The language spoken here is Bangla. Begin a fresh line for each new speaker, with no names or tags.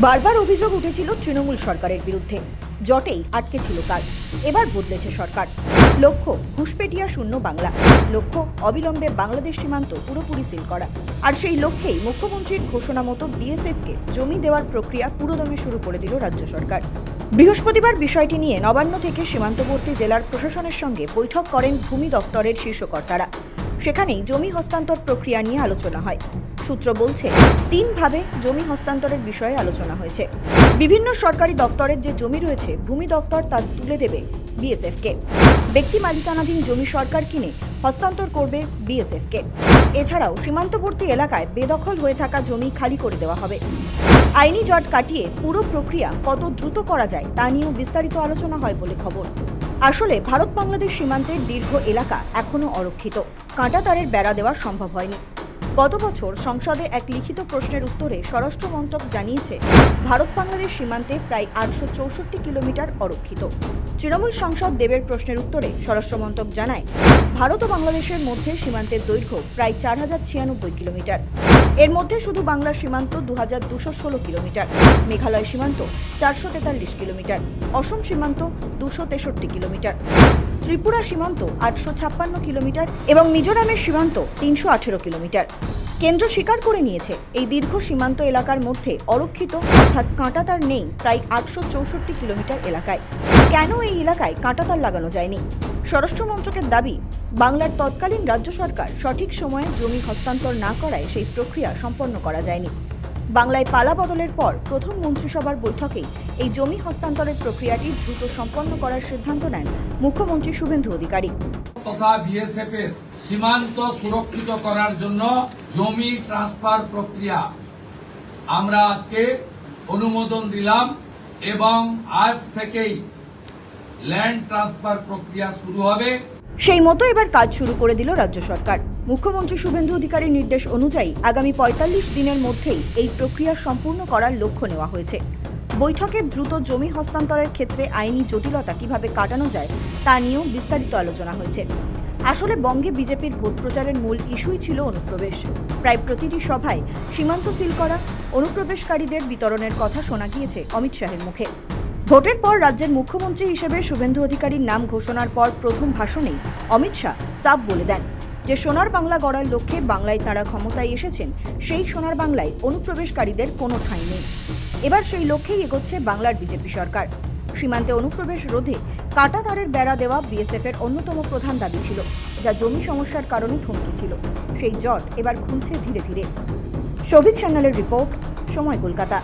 বারবার অভিযোগ উঠেছিল তৃণমূল সরকারের বিরুদ্ধে, জটেই আটকে ছিল কাজ। এবার বদলেছে সরকার। লক্ষ্য ঘুষপেটিয়া শূন্য বাংলা, লক্ষ্য অবিলম্বে বাংলাদেশ সীমান্ত পুরোপুরি সিল করা। আর সেই লক্ষ্যেই মুখ্যমন্ত্রীর ঘোষণা মতো বিএসএফকে জমি দেওয়ার প্রক্রিয়া পুরোদমে শুরু করে দিল রাজ্য সরকার। বৃহস্পতিবার বিষয়টি নিয়ে নবান্ন থেকে সীমান্তবর্তী জেলার প্রশাসনের সঙ্গে বৈঠক করেন ভূমি দপ্তরের শীর্ষকর্তারা। সেখানেই জমি হস্তান্তর প্রক্রিয়া নিয়ে আলোচনা হয়। সূত্র বলছে, 3 ভাবে জমি হস্তান্তরের বিষয়ে আলোচনা হয়েছে। বিভিন্ন সরকারি দপ্তরের যে জমি রয়েছে, ভূমি দপ্তর তা তুলে দেবে বিএসএফকে। ব্যক্তি মালিকানাধীন জমি সরকার কিনে হস্তান্তর করবে বিএসএফকে। এছাড়াও সীমান্তবর্তী এলাকায় বেদখল হয়ে থাকা জমি খালি করে দেওয়া হবে। আইনি জট কাটিয়ে পুরো প্রক্রিয়া কত দ্রুত করা যায় তা নিয়েও বিস্তারিত আলোচনা হয় বলে খবর। আসলে ভারত বাংলাদেশ সীমান্তের দীর্ঘ এলাকা এখনও অরক্ষিত, কাঁটাতারের বেড়া দেওয়া সম্ভব হয়নি। গত বছর সংসদে এক লিখিত প্রশ্নের উত্তরে স্বরাষ্ট্র মন্ত্রক জানিয়েছে, ভারত বাংলাদেশ সীমান্তে প্রায় 864 কিলোমিটার অরক্ষিত। তৃণমূল সাংসদ দেবের প্রশ্নের উত্তরে স্বরাষ্ট্র মন্ত্রক জানায়, ভারত ও বাংলাদেশের মধ্যে সীমান্তের দৈর্ঘ্য প্রায় 4096 কিলোমিটার। এর মধ্যে শুধু বাংলার সীমান্ত 2216 কিলোমিটার, মেঘালয় সীমান্ত 443 কিলোমিটার, অসম সীমান্ত 263 কিলোমিটার, ত্রিপুরা সীমান্ত 856 কিলোমিটার এবং মিজোরামের সীমান্ত 318 কিলোমিটার। কেন্দ্র স্বীকার করে নিয়েছে, এই দীর্ঘ সীমান্ত এলাকার মধ্যে অরক্ষিত অর্থাৎ কাঁটাতার নেই প্রায় 864 কিলোমিটার এলাকায়। কেন এই এলাকায় কাঁটাতার লাগানো যায়নি? স্বরাষ্ট্র মন্ত্রকের দাবি, বাংলার তৎকালীন রাজ্য সরকার সঠিক সময়ে জমি হস্তান্তর না করায় সেই প্রক্রিয়া সম্পন্ন করা যায়নি। বাংলায় পালা বদলের পর প্রথম মন্ত্রিসভার বৈঠকেই এই জমি হস্তান্তরের প্রক্রিয়াটি দ্রুত সম্পন্ন করার সিদ্ধান্ত নেন মুখ্যমন্ত্রী শুভেন্দু অধিকারী।
তথা বিএসএফ এর সীমান্ত সুরক্ষিত করার জন্য জমি ট্রান্সফার প্রক্রিয়া আমরা আজকে অনুমোদন দিলাম এবং আজ থেকেই ল্যান্ড ট্রান্সফার প্রক্রিয়া শুরু হবে।
সেই মতো এবার কাজ শুরু করে দিল রাজ্য সরকার। মুখ্যমন্ত্রী শুভেন্দু অধিকারীর নির্দেশ অনুযায়ী আগামী 45 দিনের মধ্যেই এই প্রক্রিয়া সম্পূর্ণ করার লক্ষ্য নেওয়া হয়েছে। বৈঠকে দ্রুত জমি হস্তান্তরের ক্ষেত্রে আইনি জটিলতা কিভাবে কাটানো যায় তা নিয়েও বিস্তারিত আলোচনা হয়েছে। আসলে বঙ্গে বিজেপির ভোট প্রচারের মূল ইস্যুই ছিল অনুপ্রবেশ। প্রায় প্রতিটি সভায় সীমান্ত সিল করা, অনুপ্রবেশকারীদের বিতরণের কথা শোনা গিয়েছে অমিত শাহের মুখে। ভোটের পর রাজ্যের মুখ্যমন্ত্রী হিসেবে শুভেন্দু অধিকারীর নাম ঘোষণার পর প্রথম ভাষণেই অমিত শাহ সাফ বলে দেন যে সোনার বাংলা গড়ার লক্ষ্যে বাংলায় তারা ক্ষমতায় এসেছেন, সেই সোনার বাংলায় অনুপ্রবেশকারীদের কোনো ঠাঁই নেই। এবার সেই লক্ষ্যেই এগোচ্ছে বাংলার বিজেপি সরকার। সীমান্তে অনুপ্রবেশ রোধে কাঁটাতারের বেড়া দেওয়া বিএসএফের অন্যতম প্রধান দাবি ছিল, যা জমি সমস্যার কারণে থমকে ছিল। সেই জট এবার খুলছে ধীরে ধীরে। সৌভিক সান্যালের রিপোর্ট, সময় কলকাতা।